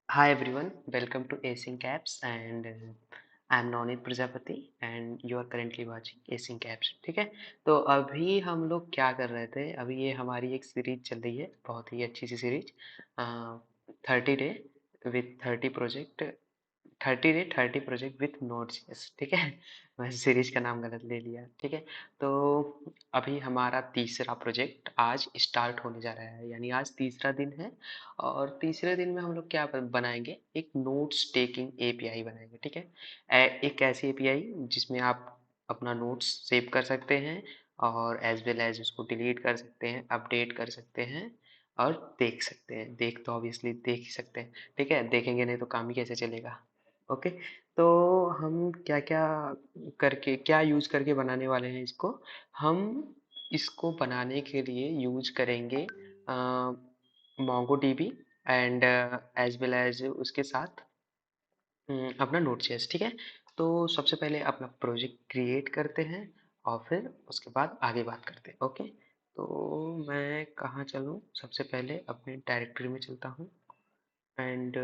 Hi everyone, welcome to Async Apps and I'm Nonit Prajapati and you are currently watching Async Apps। ठीक है, तो अभी हम लोग क्या कर रहे थे? अभी ये हमारी एक सीरीज चल रही है, बहुत ही अच्छी सी series, 30 day with 30 project, 30 day 30 project with notes. ठीक है, मैं सीरीज का नाम गलत ले लिया। ठीक है, तो अभी हमारा तीसरा प्रोजेक्ट आज स्टार्ट होने जा रहा है, यानी आज तीसरा दिन है। और तीसरे दिन में हम लोग क्या बनाएंगे, एक नोट्स टेकिंग एपीआई बनाएंगे। ठीक है, एक ऐसी एपीआई जिसमें आप अपना नोट्स सेव कर सकते हैं और एज वेल एज उसको डिलीट कर सकते हैं, अपडेट कर सकते हैं और देख सकते हैं। देख तो ऑब्वियसली देख ही सकते हैं। ठीक है, देखेंगे नहीं तो काम ही कैसे चलेगा। ओके, तो हम क्या क्या करके, क्या यूज करके बनाने वाले हैं इसको। हम इसको बनाने के लिए यूज करेंगे MongoDB and as well as उसके साथ अपना नोड.js। ठीक है, तो सबसे पहले अपना प्रोजेक्ट क्रिएट करते हैं और फिर उसके बाद आगे बात करते हैं। ओके, तो मैं कहाँ चलूँ? सबसे पहले अपने डायरेक्टरी में चलता हूँ एंड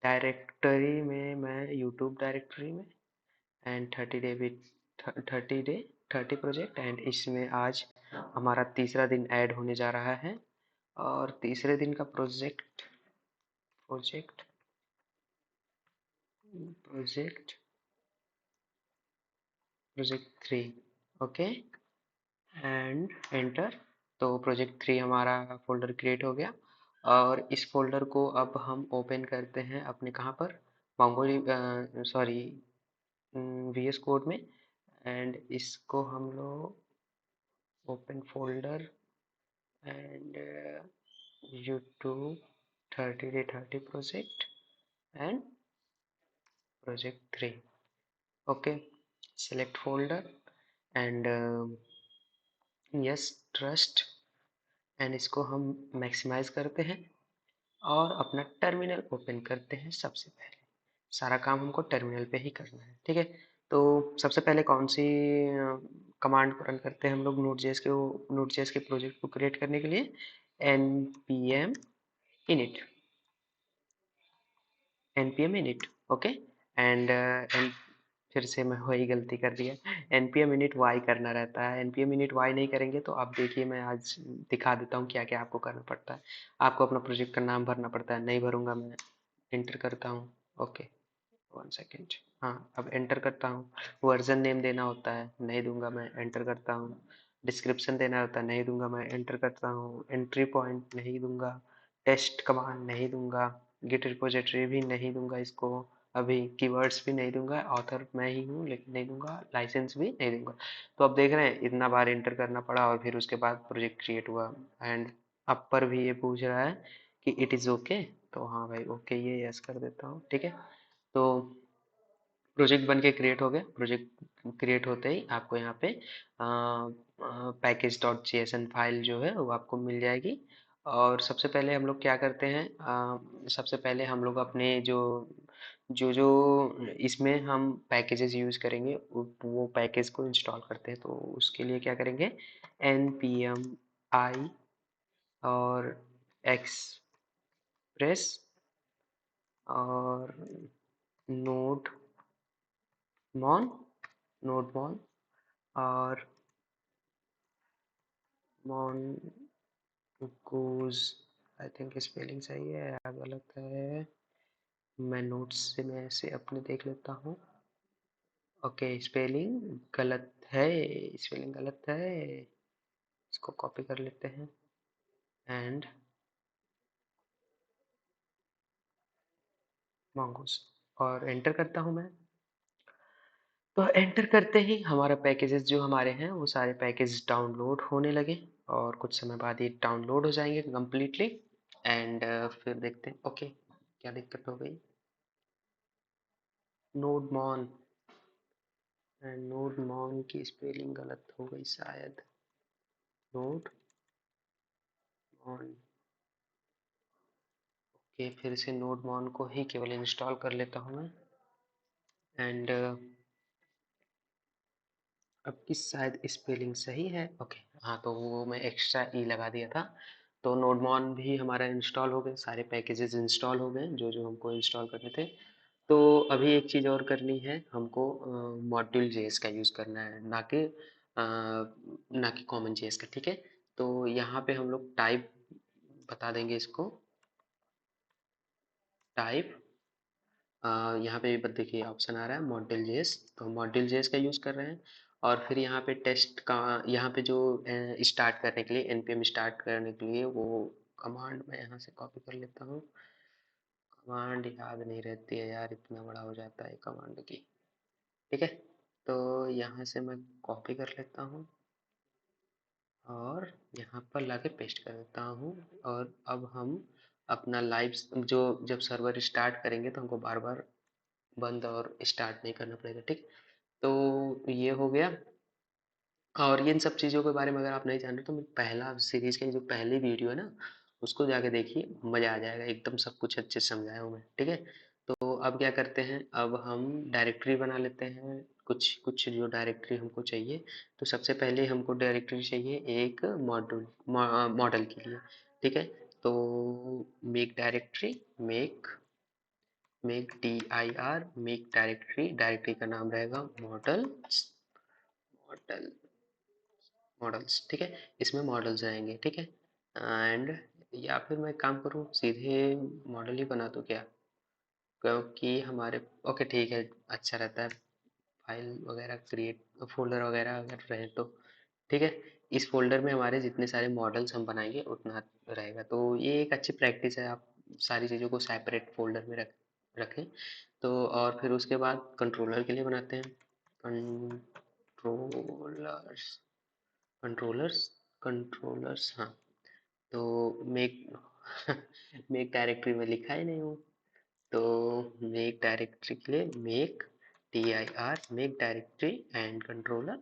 डायरेक्टरी में मैं यूट्यूब डायरेक्टरी में and 30 day with 30 day 30 project, and इसमें आज हमारा तीसरा दिन ऐड होने जा रहा है। और तीसरे दिन का project project project project 3। Okay, and enter. तो प्रोजेक्ट 3 हमारा फोल्डर क्रिएट हो गया और इस फोल्डर को अब हम ओपन करते हैं अपने कहाँ पर, मांगोली, सॉरी, VS कोड में। एंड इसको हम लोग open folder and YouTube 30 day 30 project and project 3। Okay, select folder and yes trust, and इसको हम मैक्सिमाइज करते हैं और अपना टर्मिनल ओपन करते हैं। सबसे पहले सारा काम हमको टर्मिनल पे ही करना है। ठीक है, तो सबसे पहले कौन सी कमांड को रन करते हैं हम लोग नोड.js के प्रोजेक्ट को क्रिएट करने के लिए? npm init, npm init। Okay, and फिर से मैं वही गलती कर दिया, npm init y करना रहता है। npm init y नहीं करेंगे तो आप देखिए, मैं आज दिखा देता हूँ क्या क्या आपको करना पड़ता है। आपको अपना प्रोजेक्ट का नाम भरना पड़ता है, नहीं भरूंगा मैं, एंटर करता हूँ। Okay, 1 second. हाँ, अब एंटर करता हूँ। वर्जन नेम देना होता है, नहीं दूंगा मैं, एंटर करता हूँ। डिस्क्रिप्शन देना होता है, नहीं दूंगा मैं, एंटर करता हूँ। एंट्री पॉइंट नहीं दूंगा, टेस्ट कमांड नहीं दूंगा, गिट रिपोजिटरी भी नहीं दूंगा इसको, अभी कीवर्ड्स भी नहीं दूंगा, ऑथर मैं ही हूँ लेकिन नहीं दूंगा, लाइसेंस भी नहीं दूंगा। तो अब देख रहे हैं इतना बार एंटर करना पड़ा और फिर उसके बाद प्रोजेक्ट क्रिएट हुआ। एंड अपर भी ये पूछ रहा है कि इट इज़ ओके, तो हाँ भाई ओके, ये यस कर देता हूँ। ठीक है, तो प्रोजेक्ट बन के क्रिएट हो गया। प्रोजेक्ट क्रिएट होते ही आपको यहाँ पे पैकेज डॉट जेएसएन फाइल जो है वो आपको मिल जाएगी। और सबसे पहले हम लोग क्या करते हैं, सबसे पहले हम लोग अपने जो जो जो इसमें हम पैकेजेस यूज करेंगे वो पैकेज को इंस्टॉल करते हैं। तो उसके लिए क्या करेंगे, npm i और एक्सप्रेस और नोड मॉन नोड मॉन और मॉन्गूज। आई थिंक स्पेलिंग सही है या गलत है, मैं नोट्स से मैं से अपने देख लेता हूँ। ओके, स्पेलिंग गलत है, स्पेलिंग गलत है। इसको कॉपी कर लेते हैं एंड मॉन्गूज, और एंटर करता हूँ मैं। तो एंटर करते ही हमारा पैकेजेस जो हमारे हैं वो सारे पैकेज डाउनलोड होने लगे और कुछ समय बाद ये डाउनलोड हो जाएंगे कम्प्लीटली। एंड फिर देखते हैं। ओके, क्या दिक्कत हो गई, नोड मॉन, नोड मॉन की स्पेलिंग गलत हो गई शायद, नोड मॉन। ओके, फिर से नोड मॉन को ही केवल इंस्टॉल कर लेता हूँ मैं। एंड अब की शायद स्पेलिंग सही है। ओके, हाँ, तो वो मैं एक्स्ट्रा ई लगा दिया था, तो नोडमॉन भी हमारा इंस्टॉल हो गए, सारे पैकेजेस इंस्टॉल हो गए जो जो हमको इंस्टॉल करने थे। तो अभी एक चीज़ और करनी है हमको, मॉड्यूल जेएस का यूज़ करना है, ना कि कॉमन जेएस का, ठीक है। तो यहाँ पे हम लोग टाइप बता देंगे इसको, टाइप यहाँ पे देखिए ऑप्शन आ रहा है मॉड्यूल जेएस, तो मॉड्यूल जेएस का यूज़ कर रहे हैं। और फिर यहाँ पे टेस्ट का, यहाँ पे जो स्टार्ट करने के लिए, एनपीएम स्टार्ट करने के लिए वो कमांड मैं यहाँ से कॉपी कर लेता हूँ। कमांड याद नहीं रहती है यार, इतना बड़ा हो जाता है कमांड की, ठीक है। तो यहाँ से मैं कॉपी कर लेता हूँ और यहाँ पर लाके पेस्ट कर देता हूँ। और अब हम अपना लाइव, जो जब सर्वर स्टार्ट करेंगे तो हमको बार बार बंद और स्टार्ट नहीं करना पड़ेगा, ठीक। तो ये हो गया। और इन सब चीज़ों के बारे में अगर आप नहीं जान रहे तो पहला सीरीज का जो पहली वीडियो है ना, उसको जाके देखिए, मज़ा आ जाएगा, एकदम सब कुछ अच्छे से समझाया हूँ मैं, ठीक है। तो अब क्या करते हैं, अब हम डायरेक्टरी बना लेते हैं, कुछ कुछ जो डायरेक्टरी हमको चाहिए। तो सबसे पहले हमको डायरेक्टरी चाहिए एक मॉडल के लिए, ठीक है। तो make directory, make make make directory, directory का नाम रहेगा मॉडल्स, मॉडल मॉडल्स, ठीक है। इसमें मॉडल्स आएंगे, ठीक है। एंड या फिर मैं एक काम करूँ, सीधे मॉडल ही बना दूँ क्या, क्योंकि हमारे, ओके ठीक है, अच्छा रहता है। फाइल वगैरह क्रिएट, फोल्डर वगैरह अगर रहे तो ठीक है। इस फोल्डर में हमारे जितने सारे मॉडल्स हम बनाएंगे उतना रहेगा, तो ये एक अच्छी प्रैक्टिस है, आप सारी चीज़ों को सेपरेट फोल्डर में रखें। तो और फिर उसके बाद कंट्रोलर के लिए बनाते हैं, कंट्रोलर्स, कंट्रोलर्स कंट्रोलर्स, हाँ। तो मेक मेक डायरेक्टरी में लिखा ही नहीं हूँ, तो मेक डायरेक्टरी के लिए make make directory and controller,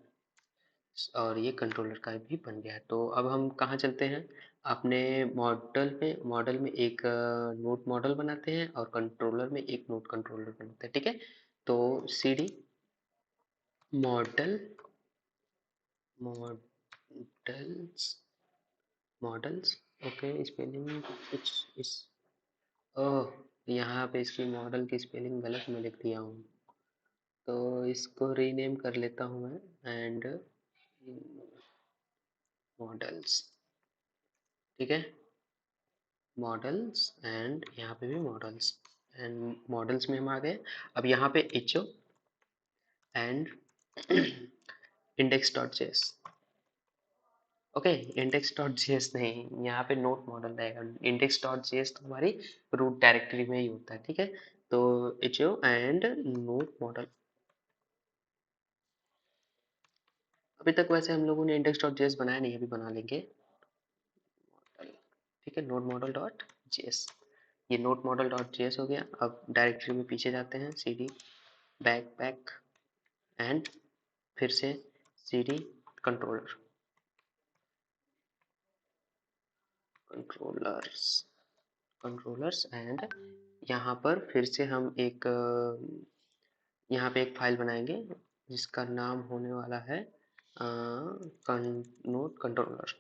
और ये कंट्रोलर का भी बन गया है। तो अब हम कहाँ चलते हैं, अपने मॉडल में एक नोट मॉडल बनाते हैं और कंट्रोलर में एक नोट कंट्रोलर बनाते हैं, ठीक है। तो C D model, models models, okay, spelling कुछ इस, ओह, यहाँ पे इसकी मॉडल की स्पेलिंग गलत मैं लिख दिया हूँ, तो इसको रीनेम कर लेता हूँ मैं, एंड मॉडल्स, ठीक है, मॉडल्स, एंड यहाँ पे भी मॉडल्स, एंड मॉडल्स में हम आ गए। अब यहाँ पे H O and index dot JS, okay, index dot JS नहीं, यहाँ पे नोट मॉडल रहेगा। इंडेक्स डॉट जेएस तो हमारी रूट डायरेक्टरी में ही होता है, ठीक है। तो H O and note model, अभी तक वैसे हम लोगों ने इंडेक्स डॉट जेएस बनाया नहीं, अभी बना लेंगे, ठीक है। नोट मॉडल डॉट जेएस, ये नोट मॉडल डॉट जेएस हो गया। अब डायरेक्टरी में पीछे जाते हैं, C D back back and फिर से C D controller, controllers controllers and यहाँ पर फिर से हम एक यहाँ पे एक फाइल बनाएंगे जिसका नाम होने वाला है note controller,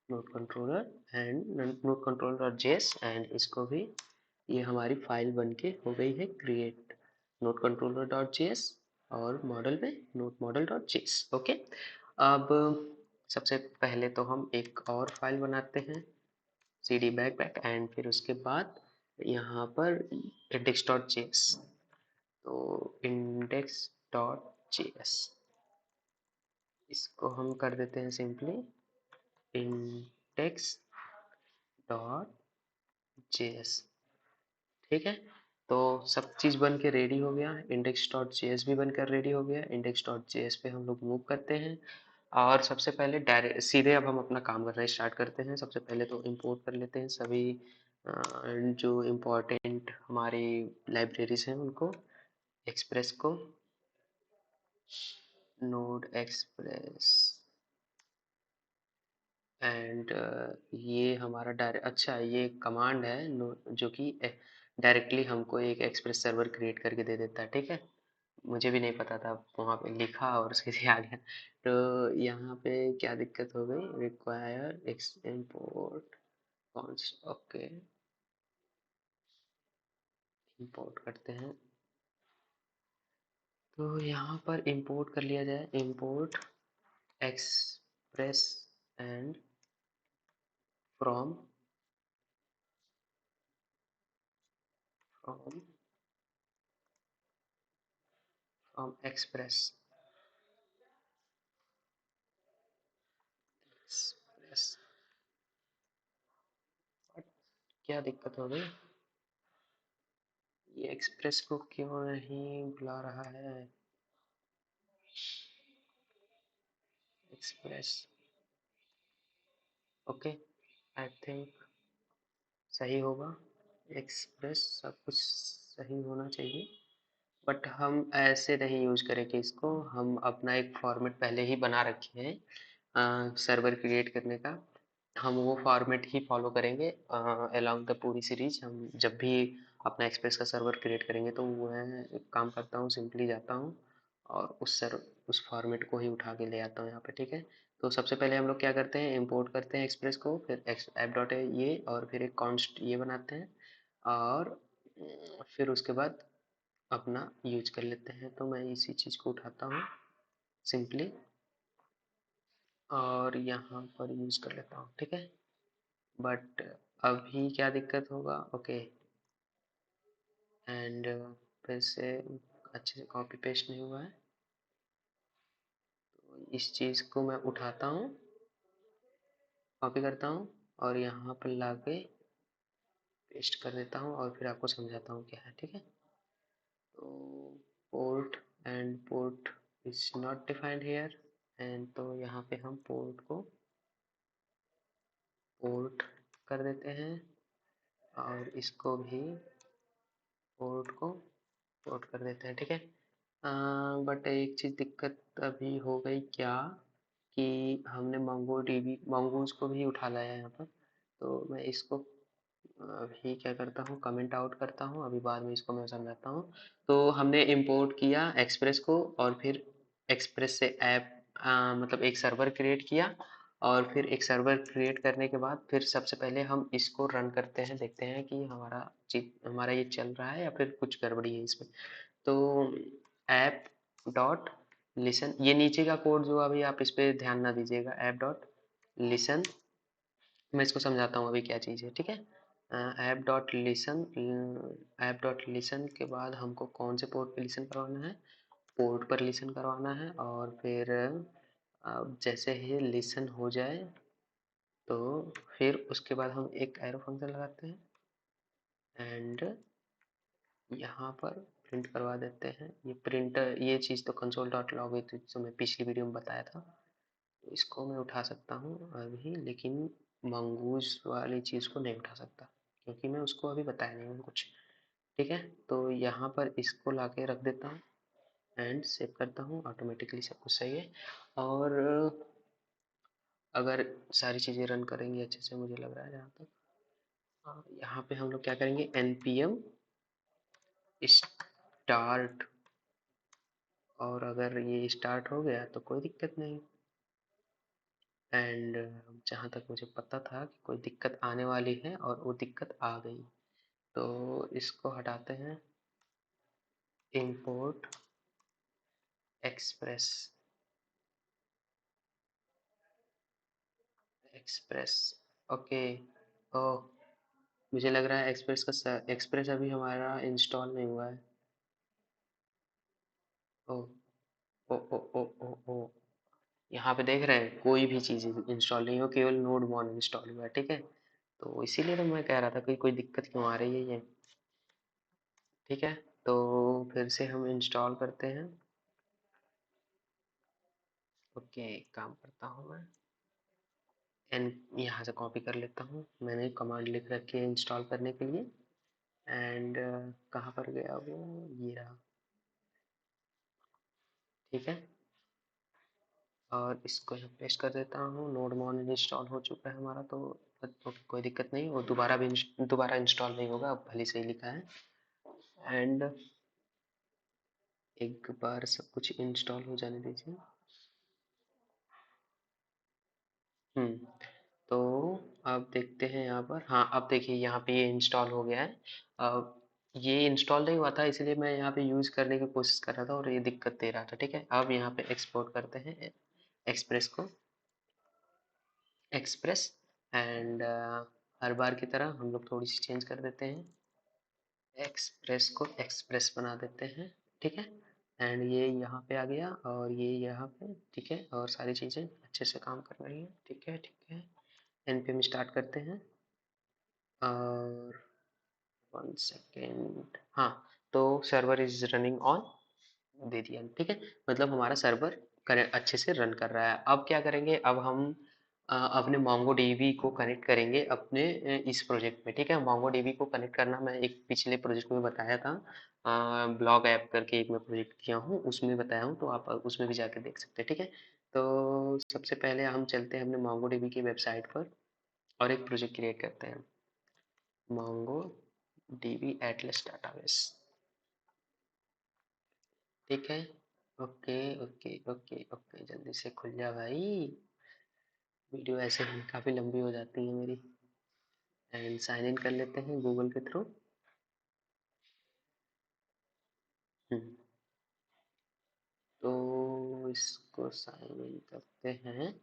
note controller and note controller JS, and इसको भी, ये हमारी फाइल बन के हो गई है create, note controller dot JS, और मॉडल में note model dot JS, okay. अब सबसे पहले तो हम एक और फाइल बनाते हैं, C D back back, and फिर उसके बाद यहाँ पर इंडेक्स डॉट जेएस, तो इंडेक्स डॉट जेएस, इसको हम कर देते हैं सिंपली इंडेक्स डॉट जेएस, ठीक है। तो सब चीज़ बन के रेडी हो गया, इंडेक्स डॉट जेएस भी बनकर रेडी हो गया। इंडेक्स डॉट जेएस पे हम लोग मूव करते हैं, और सबसे पहले डायरेक्ट सीधे अब हम अपना काम करना स्टार्ट करते हैं। सबसे पहले तो इंपोर्ट कर लेते हैं सभी जो इम्पोर्टेंट हमारी लाइब्रेरीज हैं उनको, एक्सप्रेस को, नोड एक्सप्रेस, एंड ये हमारा डायरेक्ट, अच्छा ये कमांड है जो कि डायरेक्टली हमको एक एक्सप्रेस सर्वर क्रिएट करके दे देता है, ठीक है। मुझे भी नहीं पता था, वहाँ पे लिखा और उसके से आ गया। तो यहाँ पे क्या दिक्कत हो गई, require x import const, okay import करते हैं। तो यहाँ पर इंपोर्ट कर लिया जाए, import express and from from from express express. क्या दिक्कत हो गई, ये एक्सप्रेस को क्यों नहीं बुला रहा है, एक्सप्रेस, ओके आई थिंक सही होगा, एक्सप्रेस सब कुछ सही होना चाहिए। बट हम ऐसे नहीं यूज करेंगे इसको, हम अपना एक फॉर्मेट पहले ही बना रखे हैं सर्वर क्रिएट करने का, हम वो फॉर्मेट ही फॉलो करेंगे अलोंग द पूरी सीरीज। हम जब भी अपना एक्सप्रेस का सर्वर क्रिएट करेंगे तो मैं एक काम करता हूँ, सिंपली जाता हूँ और उस फॉर्मेट को ही उठा के ले आता हूँ यहाँ पे, ठीक है। तो सबसे पहले हम लोग क्या करते हैं, इंपोर्ट करते हैं एक्सप्रेस को, फिर ऐप डॉट ये और फिर एक कॉन्स्ट ये बनाते हैं और फिर उसके बाद अपना यूज कर लेते हैं। तो मैं इसी चीज़ को उठाता हूँ सिंपली और यहाँ पर यूज कर लेता हूँ, ठीक है। बट अभी क्या दिक्कत होगा, ओके एंड फिर से अच्छे से कॉपी पेस्ट नहीं हुआ है, तो इस चीज़ को मैं उठाता हूँ, कॉपी करता हूँ और यहाँ पर लाके पेस्ट कर देता हूँ और फिर आपको समझाता हूँ क्या है, ठीक है। तो port and port is not defined here and तो यहाँ पे हम पोर्ट को पोर्ट कर देते हैं और इसको भी पोर्ट को पोर्ट कर देते हैं, ठीक है। बट एक चीज़ दिक्कत अभी हो गई क्या, कि हमने मंगो डीबी मंगूज को भी उठा लाया है यहाँ पर। तो मैं इसको अभी क्या करता हूँ, कमेंट आउट करता हूँ, अभी बाद में इसको मैं समझाता हूँ। तो हमने इंपोर्ट किया एक्सप्रेस को और फिर एक्सप्रेस से ऐप मतलब एक सर्वर क्रिएट किया और फिर एक सर्वर क्रिएट करने के बाद फिर सबसे पहले हम इसको रन करते हैं, देखते हैं कि हमारा ये चल रहा है या फिर कुछ गड़बड़ी है इसमें। तो ऐप डॉट लिसन, ये नीचे का कोड जो अभी आप इस पे ध्यान ना दीजिएगा, ऐप डॉट लिसन, मैं इसको समझाता हूँ अभी क्या चीज़ है, ठीक है। ऐप डॉट लिसन के बाद हमको कौन से पोर्ट पे लिसन करवाना है, पोर्ट पर लिसन करवाना है और फिर जैसे ही लिसन हो जाए तो फिर उसके बाद हम एक एरो फंक्शन लगाते हैं एंड यहाँ पर प्रिंट करवा देते हैं। ये प्रिंटर ये चीज़ तो कंसोल डॉट लॉग है, जो मैं पिछली वीडियो में बताया था, तो इसको मैं उठा सकता हूँ अभी, लेकिन मंगूज वाली चीज़ को नहीं उठा सकता क्योंकि मैं उसको अभी बताया नहीं हूँ कुछ, ठीक है। तो यहाँ पर इसको लाके रख देता हूँ एंड सेव करता हूँ, ऑटोमेटिकली सब कुछ सही है। और अगर सारी चीज़ें रन करेंगी अच्छे से, मुझे लग रहा है जहाँ तक, यहाँ पे हम लोग क्या करेंगे, npm स्टार्ट, और अगर ये स्टार्ट हो गया तो कोई दिक्कत नहीं। एंड जहाँ तक मुझे पता था कि कोई दिक्कत आने वाली है और वो दिक्कत आ गई, तो इसको हटाते हैं, इंपोर्ट एक्सप्रेस एक्सप्रेस, ओके। ओ, मुझे लग रहा है एक्सप्रेस अभी हमारा इंस्टॉल नहीं हुआ है। ओ ओ ओ ओ ओ ओ यहाँ पे देख रहे हैं कोई भी चीज़ इंस्टॉल नहीं हो, केवल नोड मॉन इंस्टॉल हुआ है, ठीक है। तो इसीलिए तो मैं कह रहा था कि कोई दिक्कत क्यों आ रही है ये, ठीक है। तो फिर से हम इंस्टॉल करते हैं, ओके काम करता हूँ मैं एंड यहाँ से कॉपी कर लेता हूँ, मैंने कमांड लिख रखी है इंस्टॉल करने के लिए। एंड कहाँ पर गया वो, ये रहा, ठीक है। और इसको यहाँ पेस्ट कर देता हूँ, नोड मॉन इंस्टॉल हो चुका है हमारा, तो कोई दिक्कत नहीं, वो दोबारा इंस्टॉल नहीं होगा, अब भले से ही लिखा है। एंड एक बार सब कुछ इंस्टॉल हो जाने दीजिए। तो अब देखते हैं यहाँ पर, हाँ अब देखिए यहाँ पे ये इंस्टॉल हो गया है। अब ये इंस्टॉल नहीं हुआ था, इसलिए मैं यहाँ पे यूज़ करने की कोशिश कर रहा था और ये दिक्कत दे रहा था। ठीक है, अब यहाँ पे एक्सपोर्ट करते हैं एक्सप्रेस को, एक्सप्रेस। एंड हर बार की तरह हम लोग थोड़ी सी चेंज कर देते हैं, एक्सप्रेस को एक्सप्रेस बना देते हैं। ठीक है, एंड ये यहाँ पे आ गया और ये यहाँ पे। ठीक है, और सारी चीज़ें अच्छे से काम कर रही हैं। ठीक है ठीक है, npm स्टार्ट करते हैं और 1 सेकेंड, हाँ। तो सर्वर इज रनिंग ऑन दे दिया। ठीक है, मतलब हमारा सर्वर अच्छे से रन कर रहा है। अब क्या करेंगे, अब हम अपने मोंगो डीबी को कनेक्ट करेंगे अपने इस प्रोजेक्ट में। ठीक है, मोंगो डीबी को कनेक्ट करना मैं एक पिछले प्रोजेक्ट में बताया था, ब्लॉग ऐप करके एक मैं प्रोजेक्ट किया हूँ, उसमें बताया हूँ, तो आप उसमें भी जाकर देख सकते हैं। ठीक है, तो सबसे पहले हम चलते हैं अपने मोंगो डीबी की वेबसाइट पर और एक प्रोजेक्ट क्रिएट करते हैं, मोंगो डीबी एटलस डाटाबेस। ठीक है, ओके ओके ओके ओके, जल्दी से खुल जा भाई, वीडियो ऐसे ही काफ़ी लंबी हो जाती है मेरी। एंड साइन इन कर लेते हैं गूगल के थ्रू। हम्म, तो इसको साइन इन करते हैं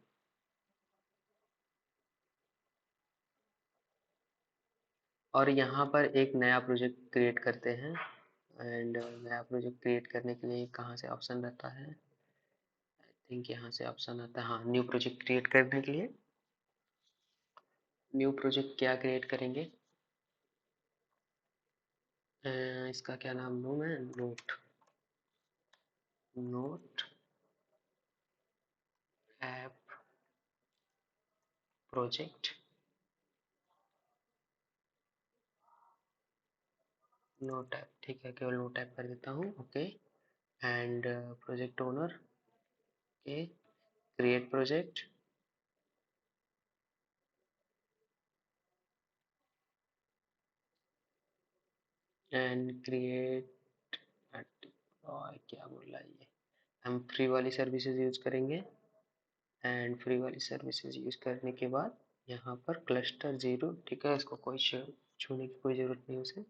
और यहाँ पर एक नया प्रोजेक्ट क्रिएट करते हैं। एंड नया प्रोजेक्ट क्रिएट करने के लिए कहाँ से ऑप्शन रहता है, आई थिंक यहाँ से ऑप्शन आता है, हाँ, न्यू प्रोजेक्ट क्रिएट करने के लिए। न्यू प्रोजेक्ट क्या क्रिएट करेंगे, इसका क्या नाम दूँ मैं, note, note app project, note app. ठीक है, केवल नोट ऐप कर देता हूँ, ओके। एंड प्रोजेक्ट ओनर के क्रिएट प्रोजेक्ट, एंड क्रिएट क्या बोल रहा है ये, हम फ्री वाली सर्विसेज यूज करेंगे। एंड फ्री वाली सर्विसेज यूज करने के बाद यहाँ पर क्लस्टर 0, ठीक है, इसको कोई छूने की कोई ज़रूरत नहीं उसे।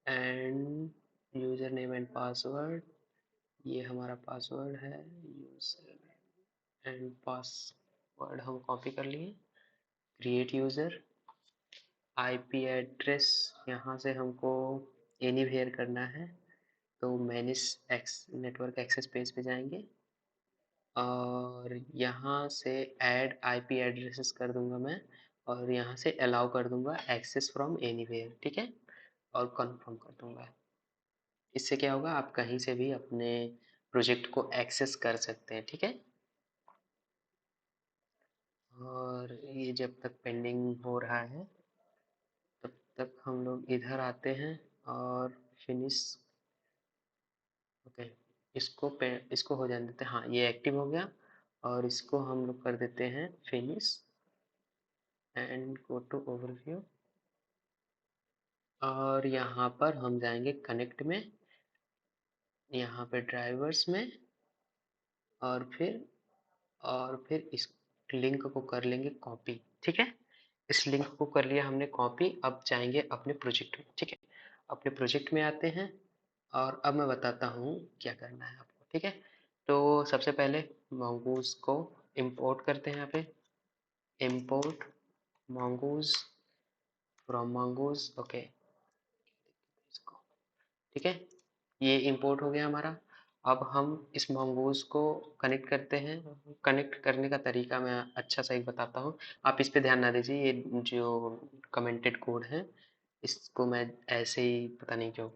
End user name and password, ये हमारा पासवर्ड है, यूज़र एंड पासवर्ड हम कॉपी कर लिए। क्रिएट यूज़र, आईपी एड्रेस यहाँ से हमको एनीवेयर करना है, तो manage X network access page पे जाएंगे और यहाँ से ऐड आईपी एड्रेसेस कर दूंगा मैं, और यहाँ से अलाउ कर दूंगा एक्सेस फ्रॉम एनीवेयर। ठीक है, और कंफर्म कर दूंगा। इससे क्या होगा, आप कहीं से भी अपने प्रोजेक्ट को एक्सेस कर सकते हैं। ठीक है, और ये जब तक पेंडिंग हो रहा है तब तक हम लोग इधर आते हैं और फिनिश, ओके, इसको हो जाने देते हैं, हाँ ये एक्टिव हो गया। और इसको हम लोग कर देते हैं finish and go to overview. और यहाँ पर हम जाएंगे कनेक्ट में, यहाँ पे ड्राइवर्स में, और फिर इस लिंक को कर लेंगे कॉपी। ठीक है, इस लिंक को कर लिया हमने कॉपी। अब जाएंगे अपने प्रोजेक्ट में। ठीक है, अपने प्रोजेक्ट में आते हैं और अब मैं बताता हूँ क्या करना है आपको। ठीक है, तो सबसे पहले mongoose को इंपोर्ट करते हैं, यहाँ पे import mongoose from mongoose, okay, ठीक है, ये इंपोर्ट हो गया हमारा। अब हम इस मंगूस को कनेक्ट करते हैं। कनेक्ट करने का तरीका मैं अच्छा सा एक बताता हूँ, आप इस पे ध्यान ना दीजिए, ये जो कमेंटेड कोड है इसको मैं ऐसे ही पता नहीं क्यों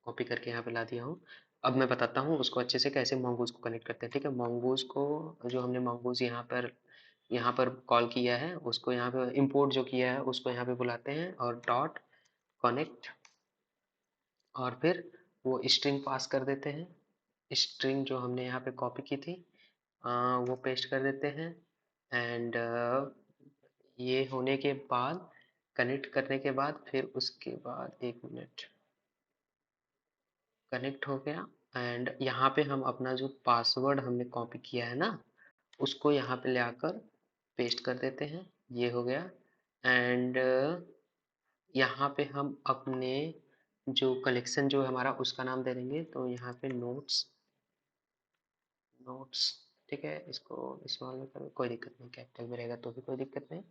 कॉपी करके यहाँ पे ला दिया हूँ। अब मैं बताता हूँ उसको अच्छे से कैसे मंगूस को कनेक्ट करते हैं। ठीक है, मंगूस को, जो हमने मंगूस यहाँ पर कॉल किया है उसको यहाँ पे इम्पोर्ट जो किया है उसको यहाँ पे बुलाते हैं और डॉट कनेक्ट, और फिर वो स्ट्रिंग पास कर देते हैं। स्ट्रिंग जो हमने यहाँ पे कॉपी की थी वो पेस्ट कर देते हैं। एंड ये होने के बाद, कनेक्ट करने के बाद, फिर उसके बाद एक मिनट, कनेक्ट हो गया। एंड यहाँ पे हम अपना जो पासवर्ड हमने कॉपी किया है ना, उसको यहाँ पे ले आकर पेस्ट कर देते हैं। ये हो गया। एंड यहाँ पे हम अपने जो कलेक्शन जो है हमारा उसका नाम दे देंगे, तो यहाँ पे नोट्स, नोट्स। ठीक है, इसको स्मॉल में करो, कोई दिक्कत नहीं, कैपिटल में रहेगा तो भी कोई दिक्कत नहीं।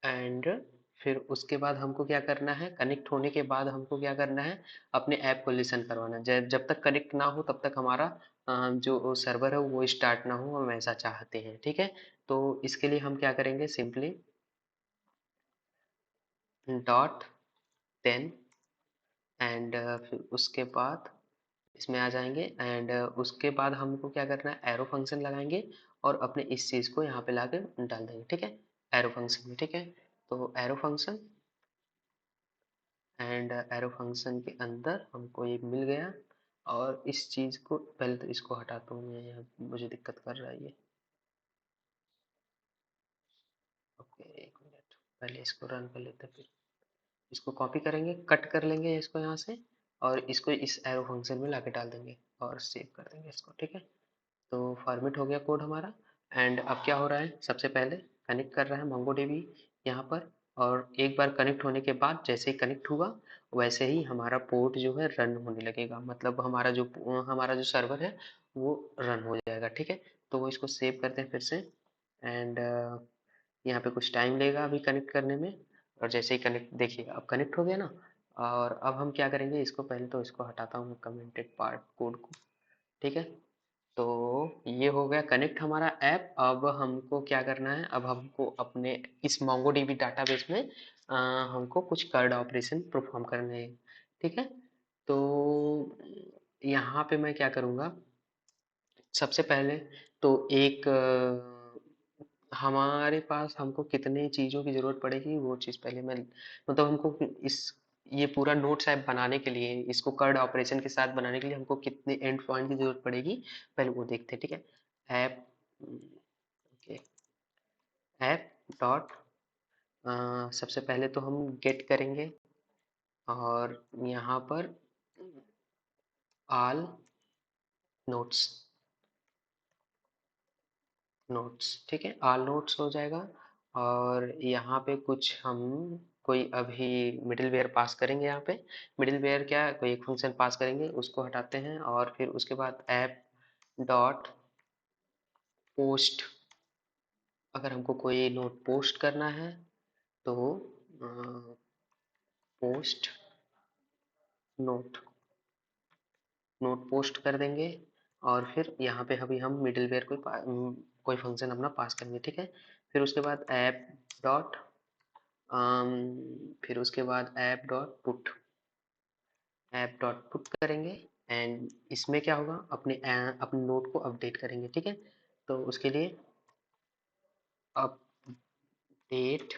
एंड फिर उसके बाद हमको क्या करना है, कनेक्ट होने के बाद हमको क्या करना है, अपने ऐप को लिसन करवाना है। जब तक कनेक्ट ना हो तब तक हमारा जो सर्वर है वो स्टार्ट ना हो, हम ऐसा चाहते हैं। ठीक है, तो इसके लिए हम क्या करेंगे, सिंपली डॉट 10 एंड फिर उसके बाद इसमें आ जाएंगे। एंड उसके बाद हमको क्या करना है, एरो फंक्शन लगाएंगे और अपने इस चीज़ को यहाँ पे लाके डाल देंगे। ठीक है, एरो फंक्शन में। ठीक है, तो arrow function and arrow function के अंदर हमको ये मिल गया। और इस चीज़ को पहले तो इसको हटाता हूँ मैं, यहाँ मुझे दिक्कत कर रहा है ये। ओके, एक मिनट, पहले इसको रन कर लेते हैं, फिर इसको कॉपी करेंगे, कट कर लेंगे इसको यहाँ से, और इसको इस एरो फंक्शन में लाके डाल देंगे और सेव कर देंगे इसको। ठीक है, तो फॉर्मेट हो गया कोड हमारा। एंड अब क्या हो रहा है, सबसे पहले कनेक्ट कर रहा है MongoDB यहाँ पर। और एक बार कनेक्ट होने के बाद जैसे ही कनेक्ट हुआ वैसे ही हमारा पोर्ट जो है रन होने लगेगा, मतलब हमारा जो सर्वर है वो रन हो जाएगा। ठीक है, तो वो इसको सेव करते हैं फिर से। एंड यहाँ पे कुछ टाइम लेगा अभी कनेक्ट करने में। और जैसे ही कनेक्ट, देखिए अब कनेक्ट हो गया ना। और अब हम क्या करेंगे, इसको पहले तो इसको हटाता हूँ कमेंटेड पार्ट कोड को। ठीक है, तो ये हो गया कनेक्ट हमारा ऐप। अब हमको क्या करना है, अब हमको अपने इस MongoDB डाटाबेस में हमको कुछ कर्ड ऑपरेशन परफॉर्म करने हैं। ठीक है, तो यहाँ पे मैं क्या करूँगा, सबसे पहले तो एक हमारे पास हमको कितने चीज़ों की ज़रूरत पड़ेगी वो चीज़ पहले मैं, मतलब हमको इस ये पूरा नोट्स ऐप बनाने के लिए, इसको कर्ड ऑपरेशन के साथ बनाने के लिए हमको कितने एंड पॉइंट की ज़रूरत पड़ेगी, पहले वो देखते हैं। ठीक है, ऐप, ओके, ऐप डॉट, सबसे पहले तो हम गेट करेंगे और यहाँ पर ऑल नोट्स, नोट्स। ठीक है, ऑल नोट्स हो जाएगा। और यहाँ पे कुछ हम कोई अभी मिडिलवेयर पास करेंगे। यहाँ पे मिडिलवेयर क्या, कोई एक फंक्शन पास करेंगे, उसको हटाते हैं। और फिर उसके बाद ऐप डॉट पोस्ट, अगर हमको कोई नोट पोस्ट करना है तो पोस्ट नोट, नोट पोस्ट कर देंगे। और फिर यहाँ पे अभी हम मिडिलवेयर कोई फंक्शन अपना पास करेंगे। ठीक है, फिर उसके बाद ऐप डॉट, फिर उसके बाद ऐप डॉट पुट करेंगे। एंड इसमें क्या होगा, अपने नोट को अपडेट करेंगे। ठीक है, तो उसके लिए अपडेट,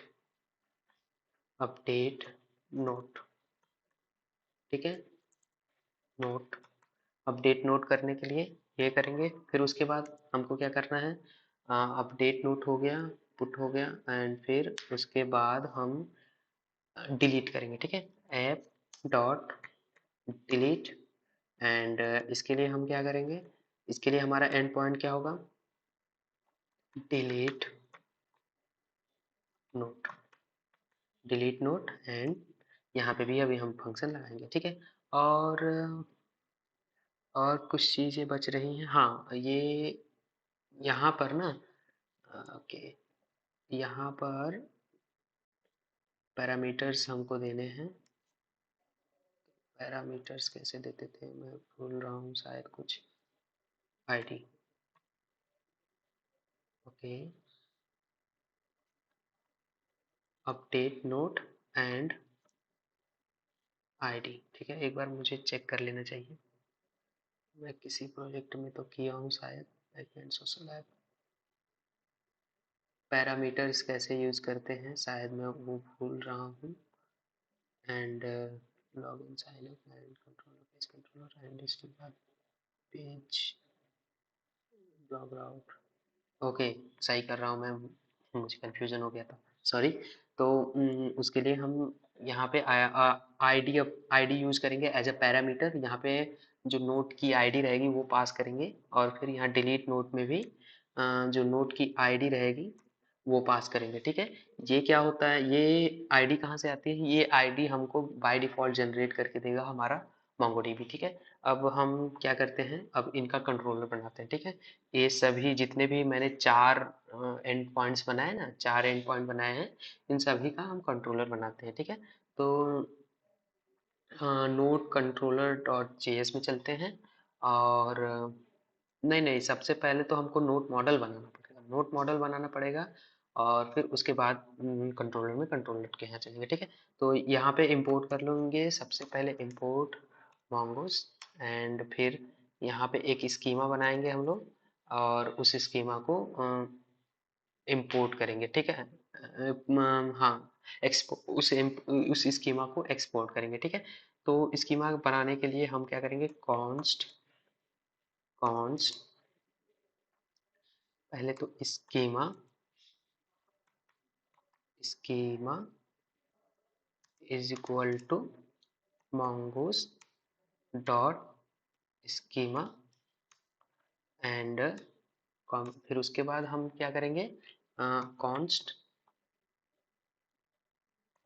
अपडेट नोट। ठीक है, नोट, अपडेट नोट करने के लिए ये करेंगे। फिर उसके बाद हमको क्या करना है, अपडेट नोट हो गया, पुट हो गया। एंड फिर उसके बाद हम डिलीट करेंगे। ठीक है, ऐप डॉट डिलीट। एंड इसके लिए हम क्या करेंगे, इसके लिए हमारा एंड पॉइंट क्या होगा, delete note, delete note. And यहाँ पे भी अभी हम फंक्शन लगाएंगे। ठीक है, और और कुछ चीज़ें बच रही हैं। हाँ, ये यहाँ पर ना, ओके, यहाँ पर पैरामीटर्स हमको देने हैं। पैरामीटर्स कैसे देते थे, मैं भूल रहा हूँ शायद, कुछ ID. Okay, update note and ID. ठीक है, एक बार मुझे चेक कर लेना चाहिए, मैं किसी प्रोजेक्ट में तो किया हूँ शायद, बैकएंड सोशल ऐप। पैरामीटर्स कैसे यूज़ करते हैं शायद मैं वो भूल रहा हूँ। And login sign up and controller, page controller and इसके बाद पेज लॉग आउट। ओके, सही कर रहा हूँ मैं, मुझे कन्फ्यूजन हो गया था, सॉरी। तो उसके लिए हम यहाँ पे आईडी यूज़ करेंगे एज अ पैरामीटर। यहाँ पे जो नोट की आईडी रहेगी वो पास करेंगे, और फिर यहाँ डिलीट नोट में भी जो नोट की आईडी रहेगी वो पास करेंगे। ठीक है, ये क्या होता है, ये आईडी कहाँ से आती है, ये आईडी हमको बाय डिफॉल्ट जनरेट करके देगा हमारा मोंगोडीबी। ठीक है, अब हम क्या करते हैं, अब इनका कंट्रोलर बनाते हैं। ठीक है, ये सभी जितने भी मैंने चार एंड पॉइंट्स बनाए ना, चार एंड पॉइंट बनाए हैं, इन सभी का हम कंट्रोलर बनाते हैं। ठीक है, तो नोट कंट्रोलर डॉट जेएस में चलते हैं, और नहीं नहीं, सबसे पहले तो हमको नोट मॉडल बनाना पड़ेगा, नोट मॉडल बनाना पड़ेगा, और फिर उसके बाद कंट्रोलर में कंट्रोलर के यहाँ चलेंगे। ठीक है, तो यहाँ पे इंपोर्ट कर लेंगे, सबसे पहले इंपोर्ट mongoose, एंड फिर यहाँ पे एक स्कीमा बनाएंगे हम लोग, और उस स्कीमा को इंपोर्ट करेंगे। ठीक है, हाँ, एक्सपो उस स्कीमा को एक्सपोर्ट करेंगे। ठीक है, तो स्कीमा बनाने के लिए हम क्या करेंगे, कॉन्स्ट कॉन्स्ट पहले तो schema schema is equal to mongoose dot schema, and फिर उसके बाद हम क्या करेंगे, कॉन्स्ट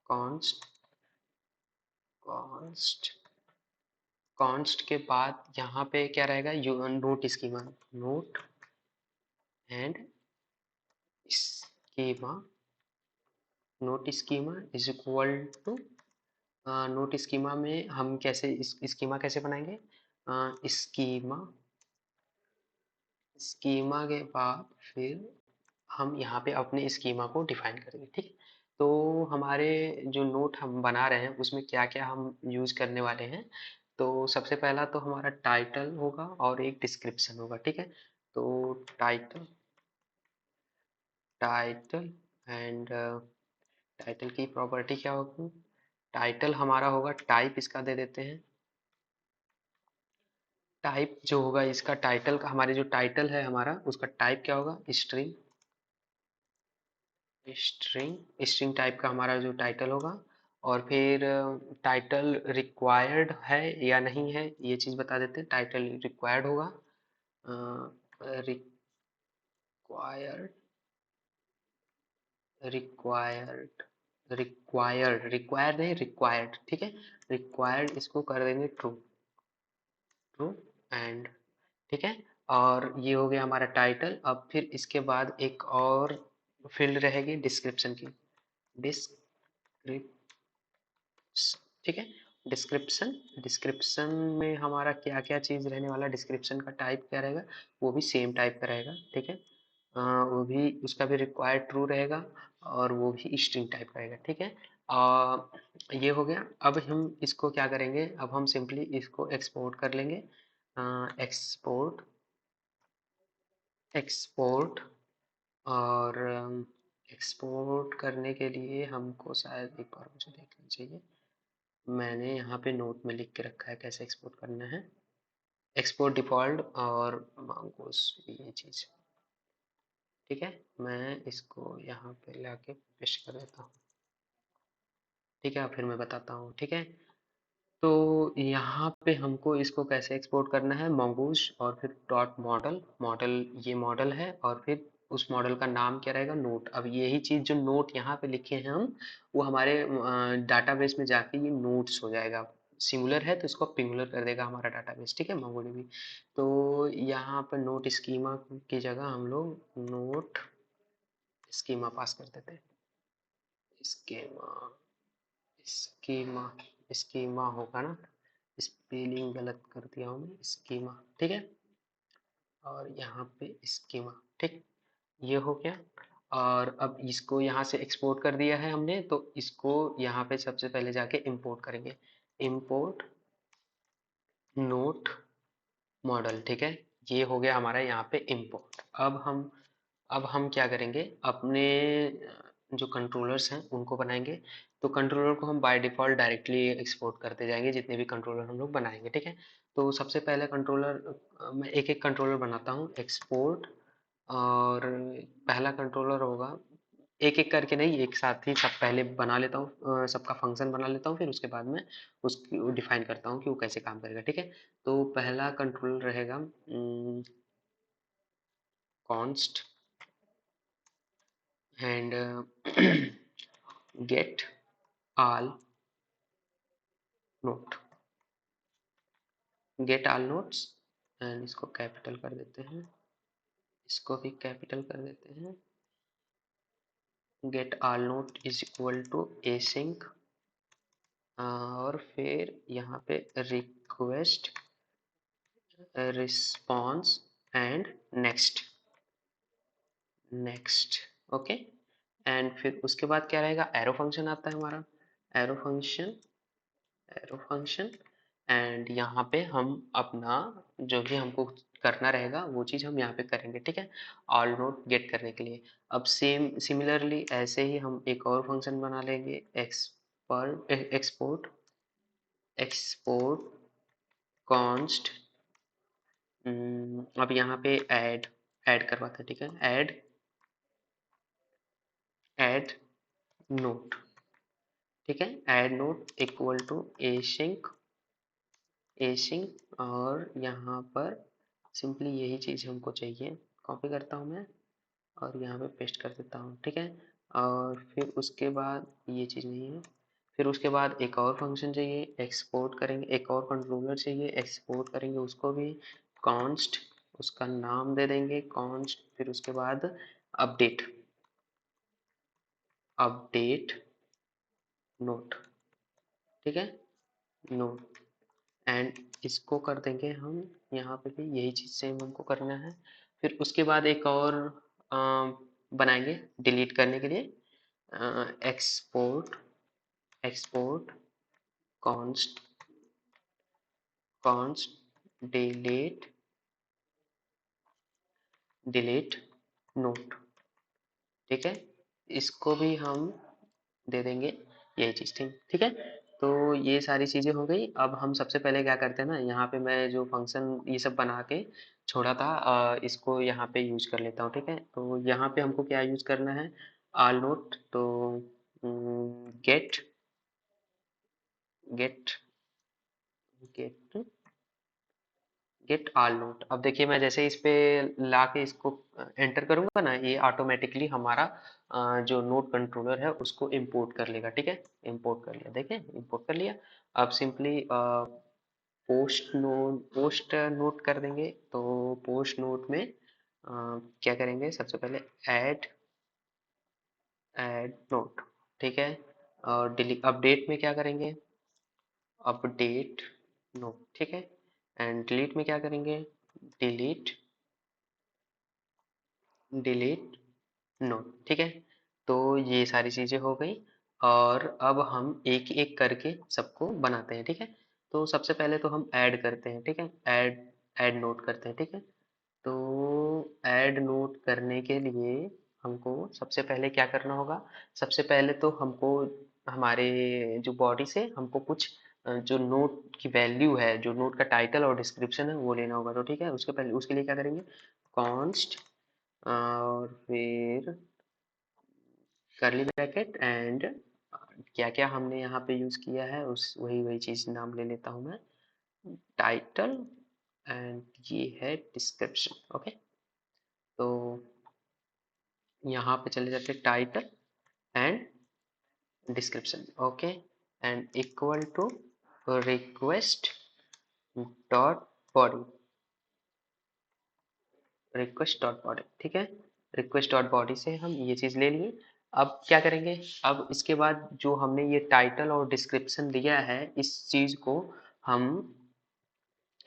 कॉन्स्ट कॉन्स्ट कॉन्स्ट के बाद यहाँ पे क्या रहेगा, note schema, note and schema, note schema is equal to, note schema में हम कैसे स्कीमा कैसे बनाएंगे, स्कीमा स्कीमा के बाद फिर हम यहाँ पे अपने स्कीमा को डिफाइन करेंगे। ठीक है, तो हमारे जो नोट हम बना रहे हैं उसमें क्या क्या हम यूज करने वाले हैं, तो सबसे पहला तो हमारा टाइटल होगा और एक डिस्क्रिप्शन होगा। ठीक है, तो टाइटल टाइटल एंड टाइटल की प्रॉपर्टी क्या होगी, टाइटल हमारा होगा टाइप, इसका दे देते हैं टाइप, जो होगा इसका टाइटल का, हमारे जो टाइटल है हमारा उसका टाइप क्या होगा, स्ट्रिंग स्ट्रिंग स्ट्रिंग टाइप का हमारा जो टाइटल होगा, और फिर टाइटल रिक्वायर्ड है या नहीं है ये चीज़ बता देते हैं, टाइटल रिक्वायर्ड होगा, रिक्वायर्ड रिक्वायर्ड रिक्वायर्ड नहीं, रिक्वायर्ड। ठीक है, रिक्वायर्ड इसको कर देंगे ट्रू, ट्रू एंड, ठीक है, और ये हो गया हमारा टाइटल। अब फिर इसके बाद एक और फील्ड रहेगी डिस्क्रिप्शन की, डिस्क्रिप ठीक है, डिस्क्रिप्शन डिस्क्रिप्शन में हमारा क्या क्या चीज़ रहने वाला, डिस्क्रिप्शन का टाइप क्या रहेगा, वो भी सेम टाइप का रहेगा। ठीक है, वो भी उसका भी रिक्वायर्ड ट्रू रहेगा, और वो भी स्ट्रिंग टाइप का रहेगा। ठीक है, ये हो गया। अब हम इसको क्या करेंगे, अब हम सिंपली इसको एक्सपोर्ट कर लेंगे, एक्सपोर्ट एक्सपोर्ट और एक्सपोर्ट करने के लिए हमको शायद एक बार मुझे देखना चाहिए, मैंने यहाँ पे नोट में लिख के रखा है कैसे एक्सपोर्ट करना है, एक्सपोर्ट डिफ़ॉल्ट और मंगोस, ये चीज़। ठीक है, मैं इसको यहाँ पे लाके पेस्ट कर देता हूँ। ठीक है, फिर मैं बताता हूँ। ठीक है, तो यहाँ पे हमको इसको कैसे एक्सपोर्ट करना है, mongoose और फिर डॉट मॉडल, मॉडल ये मॉडल है, और फिर उस मॉडल का नाम क्या रहेगा, नोट। अब यही चीज़ जो नोट यहाँ पे लिखे हैं हम, वो हमारे डाटाबेस में जाके ये नोट्स हो जाएगा, सिंगुलर है तो इसको पिंगुलर कर देगा हमारा डाटाबेस। ठीक है, MongoDB। तो यहाँ पर नोट स्कीमा की जगह हम लोग नोट स्कीमा पास कर देते हैं, स्कीमा स्कीमा स्कीमा होगा ना, स्पेलिंग गलत कर दिया हूँ मैं, स्कीमा। ठीक है, और यहाँ पे स्कीमा, ठीक, ये हो गया। और अब इसको यहाँ से एक्सपोर्ट कर दिया है हमने, तो इसको यहाँ पे सबसे पहले जाके इंपोर्ट करेंगे, इंपोर्ट नोट मॉडल। ठीक है, ये हो गया हमारा यहाँ पे इंपोर्ट। अब हम क्या करेंगे, अपने जो कंट्रोलर्स हैं उनको बनाएंगे, तो कंट्रोलर को हम बाय डिफ़ॉल्ट डायरेक्टली एक्सपोर्ट करते जाएंगे जितने भी कंट्रोलर हम लोग बनाएंगे। ठीक है, तो सबसे पहले कंट्रोलर, मैं एक एक कंट्रोलर बनाता हूँ, एक्सपोर्ट, और पहला कंट्रोलर होगा एक एक करके नहीं, एक साथ ही सब पहले बना लेता हूँ, सबका फंक्शन बना लेता हूँ, फिर उसके बाद में उसकी डिफाइन करता हूँ कि वो कैसे काम करेगा। ठीक है, तो पहला कंट्रोल रहेगा const and get all note, get all notes, and इसको कैपिटल कर देते हैं, इसको भी कैपिटल कर देते हैं। Get all note is equal to async, और फिर यहाँ पे request response and next, next. Okay, and फिर उसके बाद क्या रहेगा, एरो फंक्शन आता है हमारा, arrow function, arrow function. And यहाँ पे हम अपना जो भी हमको करना रहेगा वो चीज़ हम यहाँ पे करेंगे। ठीक है, ऑल नोट गेट करने के लिए। अब सेम सिमिलरली ऐसे ही हम एक और फंक्शन बना लेंगे, एक्सपोर्ट, एक्सपोर्ट कॉन्स्ट, अब यहाँ पे ऐड, ऐड करवाते हैं। ठीक है, ऐड, ऐड नोट। ठीक है, add note equal to async, async, और यहाँ पर सिंपली यही चीज़ हमको चाहिए, कॉपी करता हूँ मैं और यहाँ पे पेस्ट कर देता हूँ। ठीक है, और फिर उसके बाद ये चीज़ नहीं है, फिर उसके बाद एक और फंक्शन चाहिए, एक्सपोर्ट करेंगे, एक और कंट्रोलर चाहिए, एक्सपोर्ट करेंगे उसको भी, कॉन्स्ट, उसका नाम दे देंगे कॉन्स्ट, फिर उसके बाद अपडेट, अपडेट नोट। ठीक है, नोट, एंड इसको कर देंगे हम, यहाँ पे भी यही चीज़ सेम हमको करना है। फिर उसके बाद एक और बनाएंगे डिलीट करने के लिए, export, export const, const delete, delete note. ठीक है, इसको भी हम दे देंगे यही चीज़। ठीक, ठीक है, तो ये सारी चीज़ें हो गई। अब हम सबसे पहले क्या करते हैं ना, यहाँ पे मैं जो फंक्शन ये सब बना के छोड़ा था, इसको यहाँ पे यूज कर लेता हूँ। ठीक है, तो यहाँ पे हमको क्या यूज करना है, ऑल नोट, तो get, get, get, get all note. अब देखिए मैं जैसे इस पे ला के इसको एंटर करूंगा ना, ये ऑटोमेटिकली हमारा जो नोट कंट्रोलर है उसको इंपोर्ट कर लेगा। ठीक है, इंपोर्ट कर लिया, देखें इंपोर्ट कर लिया। अब simply post note, post note कर देंगे, तो पोस्ट नोट में क्या करेंगे, सबसे पहले ऐड, ऐड नोट। ठीक है, और डिलीट, अपडेट में क्या करेंगे, अपडेट नोट। ठीक है, एंड डिलीट में क्या करेंगे, डिलीट, डिलीट नोट। ठीक है, तो ये सारी चीज़ें हो गई, और अब हम एक एक करके सबको बनाते हैं। ठीक है, तो सबसे पहले तो हम ऐड करते हैं। ठीक है, ऐड, ऐड नोट करते हैं। ठीक है, तो ऐड नोट करने के लिए हमको सबसे पहले क्या करना होगा, सबसे पहले तो हमको हमारे जो बॉडी से हमको कुछ जो नोट की वैल्यू है, जो नोट का टाइटल और डिस्क्रिप्शन है वो लेना होगा। तो ठीक है, उसके पहले उसके लिए क्या करेंगे, कॉन्स्ट, और फिर करली ब्रैकेट, एंड क्या क्या हमने यहाँ पे यूज किया है उस वही वही चीज नाम ले लेता हूँ मैं, टाइटल, एंड ये है डिस्क्रिप्शन। ओके, तो यहाँ पे चले जाते title and description. Okay, and equal to request dot body, request dot body. ठीक है, रिक्वेस्ट डॉट बॉडी से हम ये चीज़ ले लिए। अब क्या करेंगे, अब इसके बाद जो हमने ये टाइटल और डिस्क्रिप्शन दिया है, हम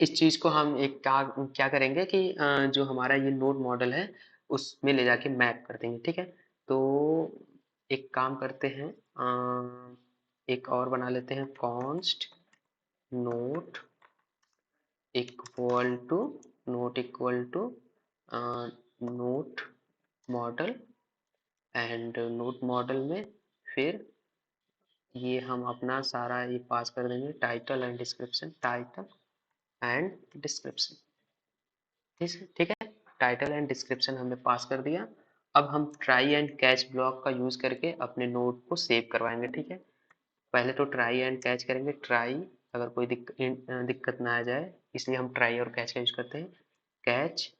इस चीज़ को हम एक क्या क्या करेंगे कि जो हमारा ये नोड मॉडल है उसमें ले जाके मैप कर देंगे। ठीक है, तो एक काम करते हैं, एक और बना लेते हैं, const note equal to, note equal to note model, and note model में फिर ये हम अपना सारा ये पास कर देंगे, title and description, title and description. ठीक है, टाइटल एंड डिस्क्रिप्शन हमने पास कर दिया। अब हम ट्राई एंड कैच ब्लॉक का यूज करके अपने नोड को सेव करवाएंगे, ठीक है। पहले तो ट्राई एंड कैच करेंगे, ट्राई, अगर कोई दिक्कत ना आ जाए, इसलिए हम ट्राई और कैच का यूज करते हैं। कैच,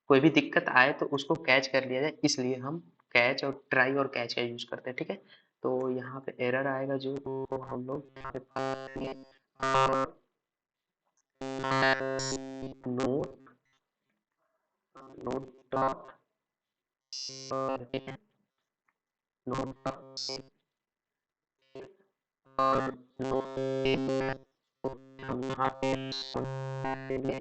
कोई भी दिक्कत आए तो उसको कैच कर लिया जाए, इसलिए हम कैच और ट्राई और कैच का यूज करते हैं, ठीक है। तो यहाँ पे एरर आएगा जो, तो हम लोग यहाँ पे पाएंगे note, note dot, note dot और नोट, हम यहाँ पे देंगे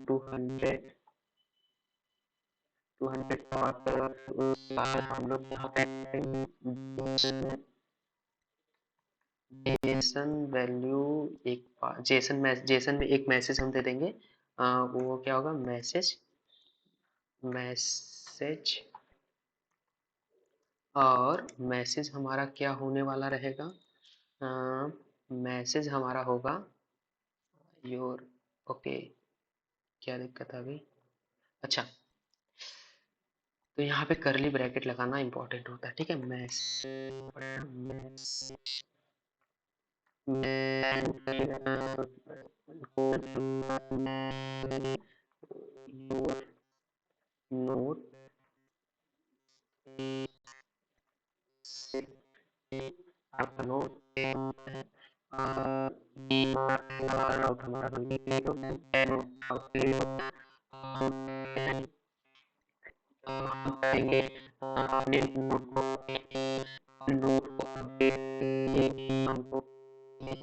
टू हंड्रेड, 200 और उसके बाद हम लोग यहाँ पे जेसन वैल्यू, एक जेसन में एक मैसेज हम दे देंगे। वो क्या होगा, मैसेज, मैसेज, और मैसेज हमारा क्या होने वाला रहेगा, मैसेज हमारा होगा योर, ओके, क्या दिक्कत है अभी, अच्छा, तो यहाँ पे करली ब्रैकेट लगाना इंपॉर्टेंट होता है, ठीक है। नोट, आपका नोट करेंगे अपने नोट को, नोट को अपडेट हमको मैं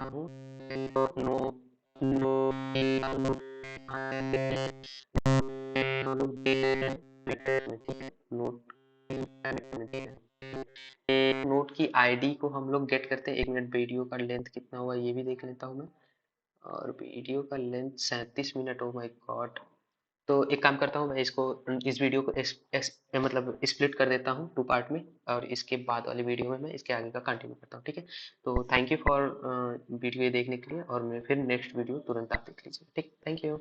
हूँ नो नो नोट, नोट की आईडी को हम लोग गेट करते हैं। एक मिनट, वीडियो का लेंथ कितना हुआ ये भी देख लेता हूँ मैं, और वीडियो का length 37 minute, oh my God. तो एक काम करता हूँ, मैं इसको, इस वीडियो को मतलब स्प्लिट कर देता हूँ 2 पार्ट में, और इसके बाद वाली वीडियो में मैं इसके आगे का कंटिन्यू करता हूँ, ठीक है। तो थैंक यू फॉर वीडियो ये देखने के लिए, और मैं फिर नेक्स्ट वीडियो तुरंत आप देख लीजिए, ठीक, थैंक यू।